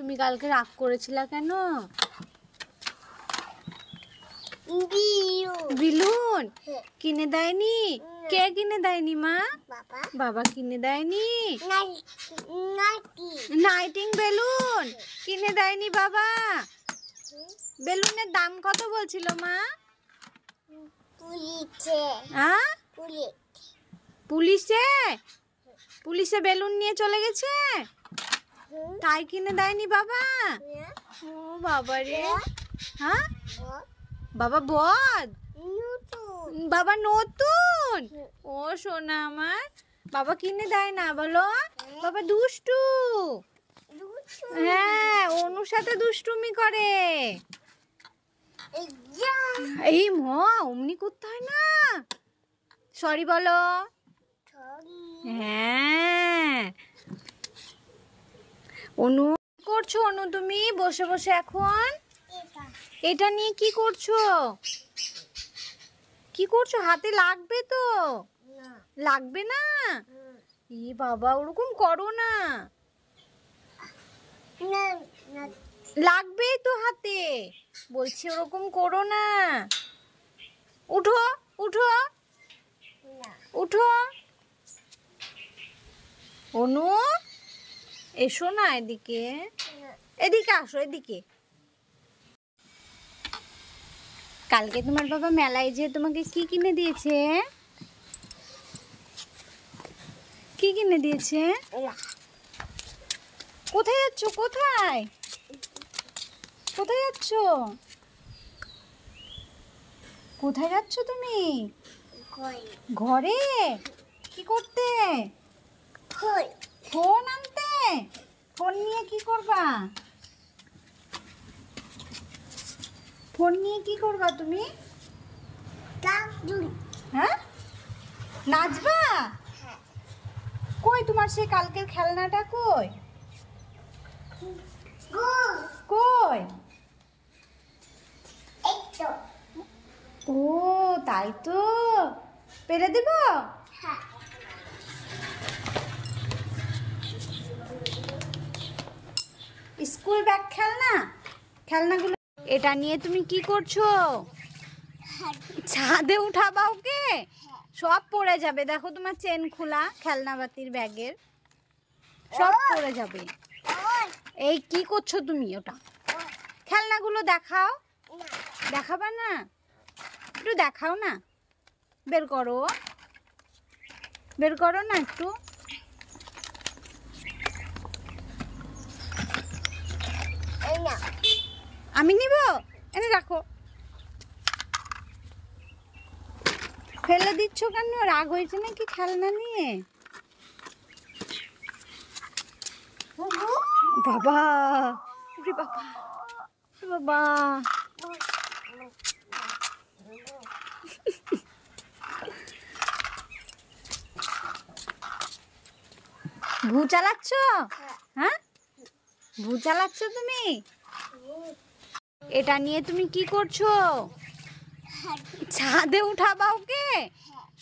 তুমি কালকে রাগ করেছিলা কেন? বেলুন কিনে দেয়নি? কে কিনে দেয়নি মা? বাবা কিনে দেয়নি? নাইটিং বেলুন কিনে দেয়নি বাবা? বেলুনের দাম কত বলছিল মা? পুলিশে পুলিশে বেলুন নিয়ে চলে গেছে, তাই কিনে দেয়নি বাবা? ও বাবা রে। হ্যাঁ বাবা বদ, বাবা নতুন। ও সোনা আমার, বাবা কিনে দেয় না বলো? বাবা দুষ্টু। হ্যাঁ অনুর সাথে দুষ্টুমি করে। এই মা অমনি করতে হয় না, সরি বলো। হ্যাঁ অনু করছো? অনু তুমি বসে বসে এখন এটা নিয়ে কি করছো? কি করছো? হাতে লাগবে তো? লাগবে না? ই বাবা ওরকম করো না, লাগবেই তো হাতে, বলছি ওরকম করো না। উঠো উঠো উঠো। অনু এসো না এদিকে, এদিকে আসো এদিকে। কালকে তোমার বাবা মেলায় যে তোমাকে কি কিনে দিয়েছে? কি কিনে দিয়েছে? কোথায় যাচ্ছ? কোথায় কোথায় যাচ্ছ? কোথায় যাচ্ছ তুমি? ঘরে। কি করতে? ফোন আনতে। ফোন নিয়ে কি করবা? ফোন নিয়ে কি করবা তুমি? হ্যাঁ নাচবা? কই তোমার সেই কালকের খেলনাটা কই? কই? ও তাই তো, পেরে দেব? স্কুল ব্যাগ খেলনা, খেলনাগুলো। এটা নিয়ে তুমি কি করছো? ছাদে উঠাবা ওকে? সব পড়ে যাবে, দেখো তোমার চেন খোলা খেলনা বাতির ব্যাগের, সব পড়ে যাবে। এই কি করছো তুমি? ওটা খেলনাগুলো দেখাও। দেখাবা না? একটু দেখাও না, বের করো, বের করো না একটু। আমি নিব, এনে রাখো। ফেলে দিচ্ছ কেন? রাগ হয়েছে নাকি খেলনা নিয়ে? বাবা বাবা বাবা ভু চালাচ্ছ? হ্যাঁ ভু চালাচ্ছ তুমি? এটা নিয়ে তুমি কি করছো? ছাদে উঠাবা ওকে?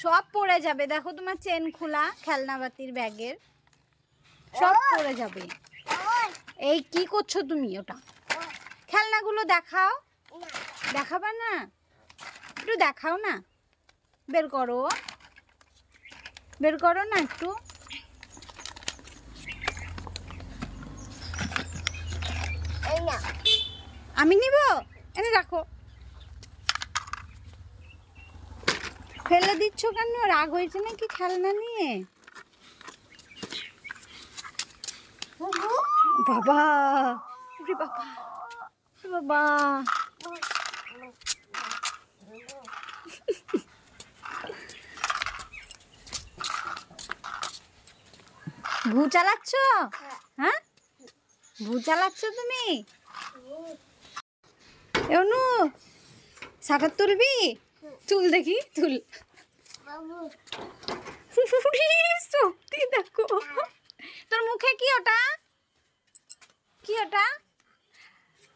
সব পড়ে যাবে, দেখো তোমার চেন খোলা খেলনা বাতির ব্যাগের, সব পড়ে যাবে। এই কি করছো তুমি? ওটা খেলনাগুলো দেখাও। দেখাবা না? একটু দেখাও না, বের করো, বের করো না একটু। আমি নিব, এনে রাখো। ফেলে দিচ্ছ কেন? রাগ হয়েছে নাকি খেলনা নিয়ে? বাবা বাবা বাবা ভু চালাচ্ছ? হ্যাঁ ভু চালাচ্ছ তুমি? অনু শাটার তুলবি? তুল দেখি, তুল। সত্যি দেখো, তোর মুখে কি ওটা? কি ওটা?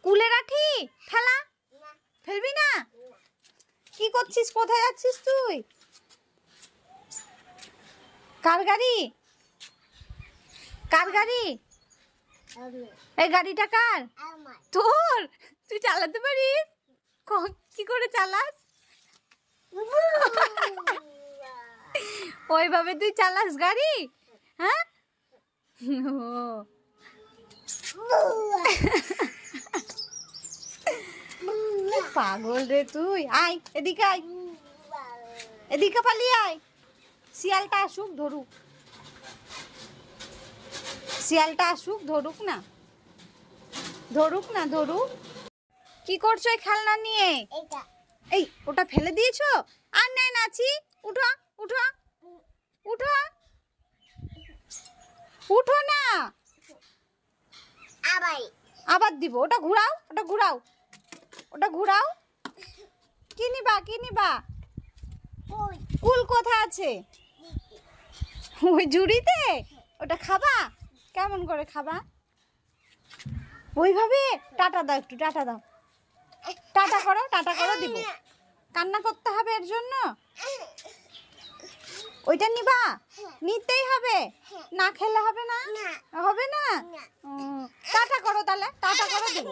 কুলে রাখি? ফেলা? ফেলবি না? কি করছিস? কোথায় যাচ্ছিস তুই? কার গাড়ি? কার গাড়ি? এই গাড়িটা কার? তোর? তুই চালাতে পারিস? কি করে চালাস? ওইভাবে তুই চালাস গাড়ি? হ্যাঁ? পাগল রে তুই। আয় এদিকে, আয় এদিকে, পালিয়ে আয়। শিয়ালটা আসুক ধরুক, শিয়ালটা আসুক ধরুক না, ধরুক না, ধরুক। কি করছো এই খেলনা নিয়ে? এই ওটা ফেলে দিয়েছো? আর নাই নাচি, উঠো উঠো উঠো উঠো না, আবার দিব। ওটা ঘুরাও, ওটা ঘুরাও, ওটা ঘুরাও। কি নিবা, কি নিবা? কুল কোথায় আছে? ওই ঝুড়িতে? ওটা খাবা? কেমন করে খাবা? ওইভাবে? টাটা দাও, একটু টাটা দাও, টাটা করো, টাটা করো, দিব। কান্না করতে হবে এর জন্য? ওইটা নিবা? নিতেই হবে? না খেলে হবে না? হবে না? টাটা করো তাহলে, টাটা করো, দিব।